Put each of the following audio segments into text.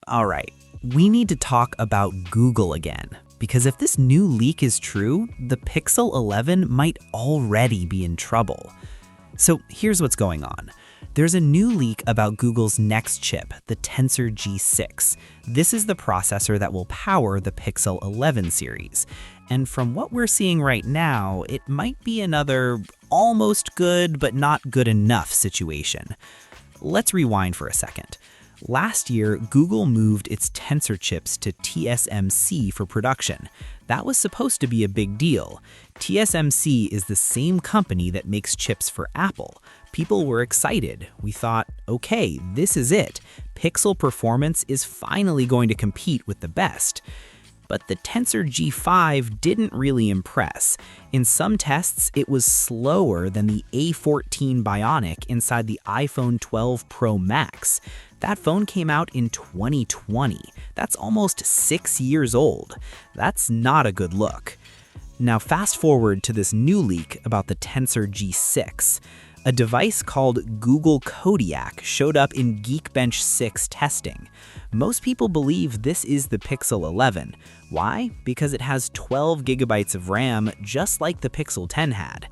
All right, we need to talk about Google again, because if this new leak is true, the Pixel 11 might already be in trouble. So here's what's going on. There's a new leak about Google's next chip, the Tensor G6. This is the processor that will power the Pixel 11 series. And from what we're seeing right now, it might be another almost good but not good enough situation. Let's rewind for a second. Last year, Google moved its Tensor chips to TSMC for production. That was supposed to be a big deal. TSMC is the same company that makes chips for Apple. People were excited. We thought, okay, this is it. Pixel performance is finally going to compete with the best. But the Tensor G5 didn't really impress. In some tests, it was slower than the A14 Bionic inside the iPhone 12 Pro Max. That phone came out in 2020. That's almost 6 years old. That's not a good look. Now fast forward to this new leak about the Tensor G6. A device called Google Kodiak showed up in Geekbench 6 testing. Most people believe this is the Pixel 11. Why? Because it has 12 gigabytes of RAM, just like the Pixel 10 had.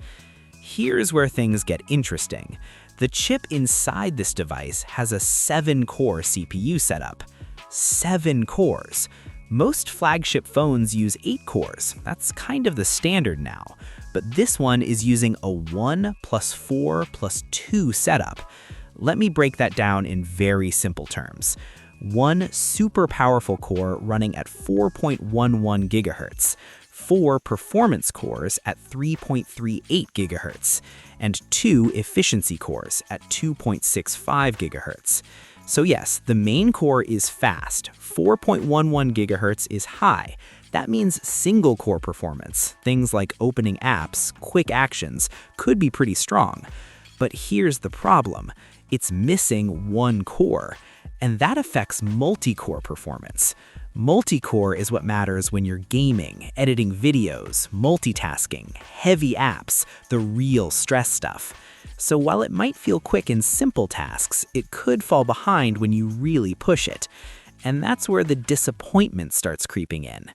Here's where things get interesting. The chip inside this device has a 7-core CPU setup. 7 cores. Most flagship phones use 8 cores. That's kind of the standard now. But this one is using a 1 + 4 + 2 setup. Let me break that down in very simple terms. One super powerful core running at 4.11 gigahertz, 4 performance cores at 3.38 gigahertz, and 2 efficiency cores at 2.65 gigahertz. So yes, the main core is fast. 4.11 gigahertz is high. That means single core performance, things like opening apps, quick actions, could be pretty strong. But here's the problem. It's missing one core, and that affects multi-core performance. Multi-core is what matters when you're gaming, editing videos, multitasking, heavy apps, the real stress stuff. So while it might feel quick in simple tasks, it could fall behind when you really push it. And that's where the disappointment starts creeping in.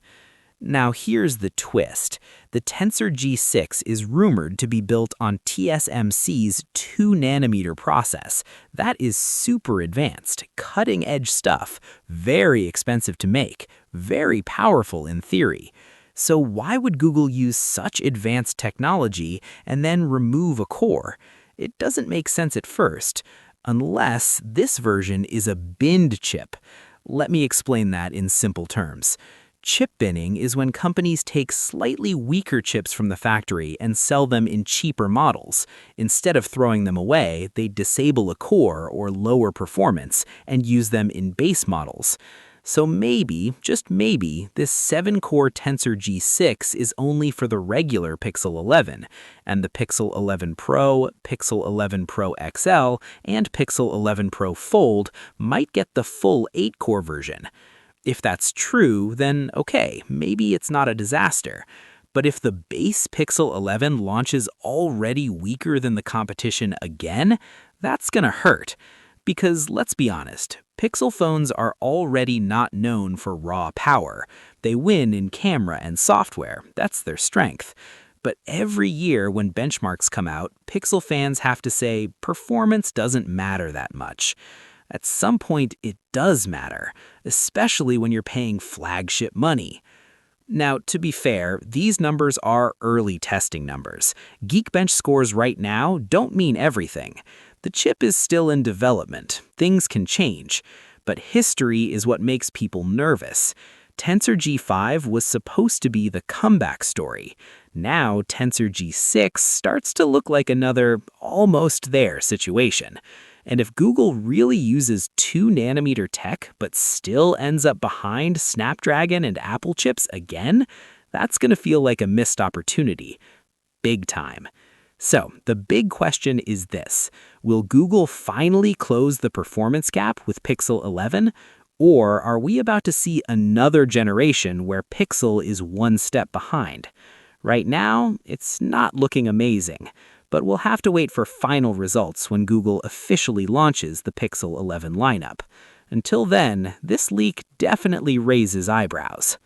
Now here's the twist. The Tensor G6 is rumored to be built on TSMC's 2nm process. That is super advanced, cutting-edge stuff, very expensive to make, very powerful in theory. So why would Google use such advanced technology and then remove a core? It doesn't make sense at first, unless this version is a binned chip. Let me explain that in simple terms. Chip binning is when companies take slightly weaker chips from the factory and sell them in cheaper models. Instead of throwing them away, they disable a core or lower performance and use them in base models. So maybe, just maybe, this 7-core Tensor G6 is only for the regular Pixel 11, and the Pixel 11 Pro, Pixel 11 Pro XL, and Pixel 11 Pro Fold might get the full 8-core version. If that's true, then okay, maybe it's not a disaster. But if the base Pixel 11 launches already weaker than the competition again, that's gonna hurt. Because let's be honest, Pixel phones are already not known for raw power. They win in camera and software, that's their strength. But every year when benchmarks come out, Pixel fans have to say performance doesn't matter that much. At some point, it does matter, especially when you're paying flagship money. Now, to be fair, these numbers are early testing numbers. Geekbench scores right now don't mean everything. The chip is still in development. Things can change. But history is what makes people nervous. Tensor G5 was supposed to be the comeback story. Now, Tensor G6 starts to look like another almost there situation. And if Google really uses 2nm tech but still ends up behind Snapdragon and Apple chips again, that's going to feel like a missed opportunity. Big time. So, the big question is this. Will Google finally close the performance gap with Pixel 11? Or are we about to see another generation where Pixel is one step behind? Right now, it's not looking amazing. But we'll have to wait for final results when Google officially launches the Pixel 11 lineup. Until then, this leak definitely raises eyebrows.